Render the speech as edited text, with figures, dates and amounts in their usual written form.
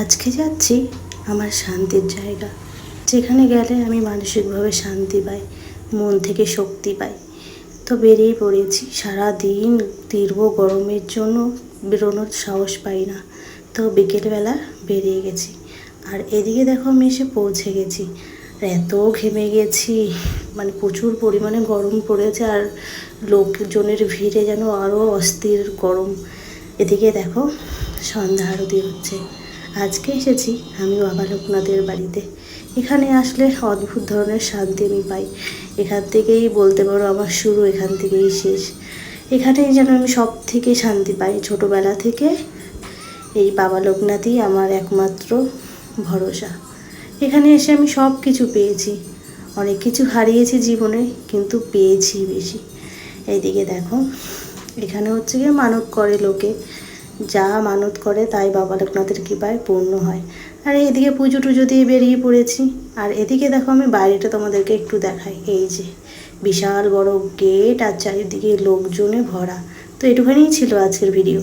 আজকে যাচ্ছি আমার শান্তির জায়গা, যেখানে গেলে আমি মানসিকভাবে শান্তি পাই, মন থেকে শক্তি পাই। তো বেরিয়ে পড়েছি। সারা দিন তীব্র গরমের জন্য বেরোনোর সাহস পাই না, তো বিকেলবেলা বেরিয়ে গেছি। আর এদিকে দেখো আমি এসে পৌঁছে গেছি। এত ঘেমে গেছি, মানে প্রচুর পরিমাণে গরম পড়েছে, আর লোকজনের ভিড়ে যেন আরও অস্থির গরম। এদিকে দেখো সন্ধ্যা আরতি হচ্ছে। আজকে এসেছি আমি বাবা লোকনাথের বাড়িতে। এখানে আসলে অদ্ভুত ধরনের শান্তি আমি পাই। এখান থেকেই বলতে পারো আমার শুরু, এখান থেকেই শেষ। এখানেই যেন আমি সব থেকে শান্তি পাই। ছোটোবেলা থেকে এই বাবা লোকনাথই আমার একমাত্র ভরসা। এখানে এসে আমি সব কিছু পেয়েছি। অনেক কিছু হারিয়েছি জীবনে, কিন্তু পেয়েছি বেশি। এইদিকে দেখো, এখানে হচ্ছে গিয়ে মানত করে লোকে, যা মানত করে তাই বাবা লোকনাথের কৃপায় পূর্ণ হয়। আর এদিকে পুজো টুজো দিয়ে বেরিয়ে পড়েছি। আর এদিকে দেখো আমি বাইরেটা তোমাদেরকে একটু দেখাই। এই যে বিশাল বড় গেট, আর চারিদিকে লোকজনে ভরা। তো এটুখানিই ছিল আজকের ভিডিও।